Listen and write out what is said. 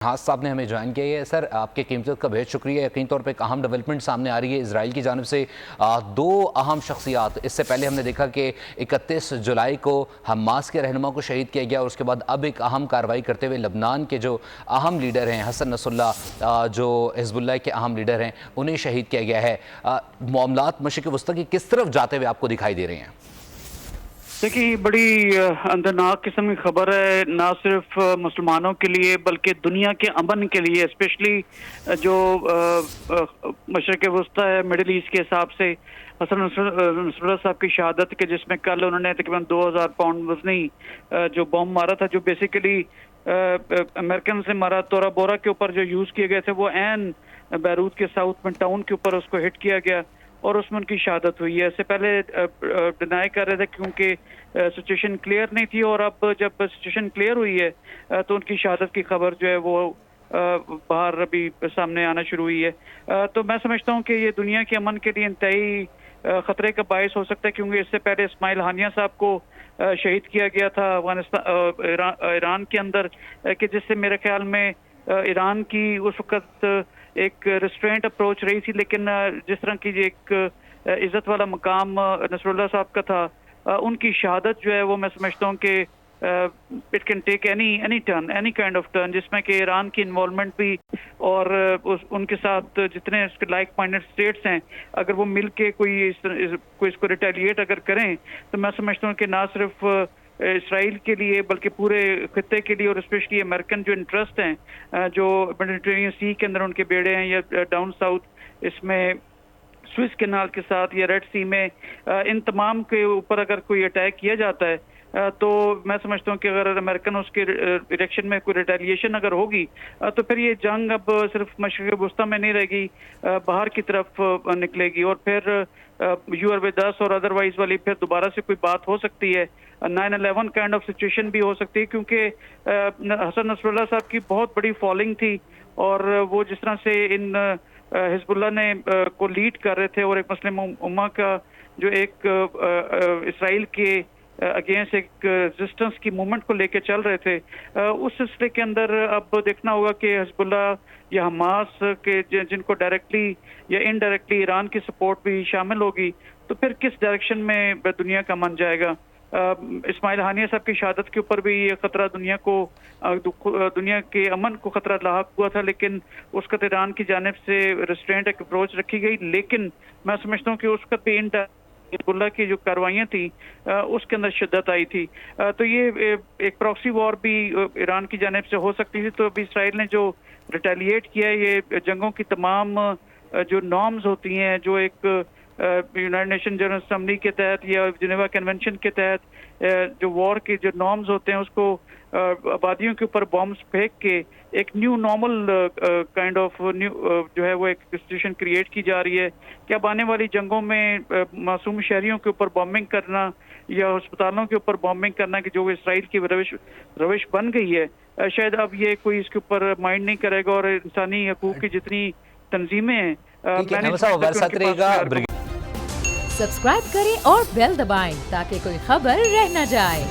हास साहब ने हमें ज्वाइन किया है। सर, आपके कीमत का बेहद शुक्रिया। यकीन तौर पे एक अहम डेवलपमेंट सामने आ रही है इसराइल की जानिब से। दो अहम शख्सियात, इससे पहले हमने देखा कि 31 जुलाई को हमास के रहनुमा को शहीद किया गया और उसके बाद अब एक अहम कार्रवाई करते हुए लबनान के जो अहम लीडर हैं हसन नसरुल्लाह, जो हिज़्बुल्लाह के अहम लीडर हैं, उन्हें शहीद किया गया है। मामलात मशरिक़ वस्ता की किस तरफ जाते हुए आपको दिखाई दे रहे हैं? देखिए, बड़ी अंदरनाक किस्म की खबर है, ना सिर्फ मुसलमानों के लिए बल्कि दुनिया के अमन के लिए। स्पेशली जो मशरिक़ वस्ता है, मिडिल ईस्ट के हिसाब से हसन नसरुल्लाह साहब की शहादत के, जिसमें कल उन्होंने तकरीबन 2000 पाउंड वजनी जो बम मारा था, जो बेसिकली अमेरिकन से मारा, तोरा बोरा के ऊपर जो यूज़ किए गए थे, वो एन बैरूत के साउथ में टाउन के ऊपर उसको हिट किया गया और उसमें उनकी शहादत हुई है। इससे पहले डिनाई कर रहे थे क्योंकि सिचुएशन क्लियर नहीं थी, और अब जब सिचुएशन क्लियर हुई है तो उनकी शहादत की खबर जो है वो बाहर अभी सामने आना शुरू हुई है। तो मैं समझता हूँ कि ये दुनिया के अमन के लिए इंतहाई खतरे का बायस हो सकता है, क्योंकि इससे पहले इस्माइल हानिया साहब को शहीद किया गया था अफगानिस्तान ईरान के अंदर, कि जिससे मेरे ख्याल में ईरान की उस वक्त एक रिस्ट्रेंट अप्रोच रही थी, लेकिन जिस तरह की एक इज्जत वाला मकाम नसरुल्लाह साहब का था, उनकी शहादत जो है वो मैं समझता हूँ कि it can take any turn, any kind of turn, जिसमें कि ईरान की इन्वॉल्वमेंट भी और उनके साथ जितने लाइक माइंडेड स्टेट्स हैं, अगर वो मिल के कोई इसको रिटेलिएट अगर करें, तो मैं समझता हूँ कि ना सिर्फ इसराइल के लिए बल्कि पूरे खत्ते के लिए, और स्पेशली अमेरिकन जो इंटरेस्ट हैं, जो मेडिटेरेनियन सी के अंदर उनके बेड़े हैं, या डाउन साउथ इसमें स्विस कैनाल के साथ, या रेड सी में, इन तमाम के ऊपर अगर कोई अटैक किया जाता है तो मैं समझता हूँ कि अगर अमेरिकन उसके डायरेक्शन में कोई रिटेलिएशन अगर होगी तो फिर ये जंग अब सिर्फ मशरिक़ वस्ता में नहीं रहेगी, बाहर की तरफ निकलेगी, और फिर यू आर विद अस और अदरवाइज वाली फिर दोबारा से कोई बात हो सकती है। 9/11 काइंड ऑफ सिचुएशन भी हो सकती है, क्योंकि हसन नसरुल्लाह साहब की बहुत बड़ी फॉलोइंग थी, और वो जिस तरह से इन हिज़्बुल्लाह ने को लीड कर रहे थे, और एक मुस्लिम उम्मा का जो एक इसराइल के अगेंस्ट एक रेजिस्टेंस की मूवमेंट को लेके चल रहे थे, उस सिलसिले के अंदर अब देखना होगा कि हिज़्बुल्लाह या हमास के जिनको डायरेक्टली या इनडायरेक्टली ईरान की सपोर्ट भी शामिल होगी, तो फिर किस डायरेक्शन में दुनिया का मन जाएगा। इस्माइल हानिया साहब की शहादत के ऊपर भी ये खतरा दुनिया के अमन को खतरा लाहक हुआ था, लेकिन उस वक्त ईरान की जानिब से रिस्ट्रेंट एक अप्रोच रखी गई। लेकिन मैं समझता हूँ कि उस वक्त भी हिज़्बुल्लाह की जो कार्रवाइयाँ थी उसके अंदर शिद्दत आई थी, तो ये एक प्रॉक्सी वॉर भी ईरान की जानिब से हो सकती थी। तो अभी इसराइल ने जो रिटेलिएट किया है, ये जंगों की तमाम जो नॉर्म्स होती हैं, जो एक यूनाइटेड नेशन जनरल असेंबली के तहत या जिनेवा कन्वेंशन के तहत जो वॉर के जो नॉर्म्स होते हैं, उसको आबादियों के ऊपर बॉम्ब्स फेंक के एक new normal kind of new जो है वो एक सिचुएशन क्रिएट की जा रही है कि अब आने वाली जंगों में मासूम शहरियों के ऊपर बॉम्बिंग करना या अस्पतालों के ऊपर बॉम्बिंग करना, कि जो इसराइल की रविश बन गई है, शायद अब ये कोई इसके ऊपर माइंड नहीं करेगा, और इंसानी हकूक की जितनी तंजीमें हैं सब्सक्राइब करें और बेल दबाएं ताकि कोई खबर रह न जाए।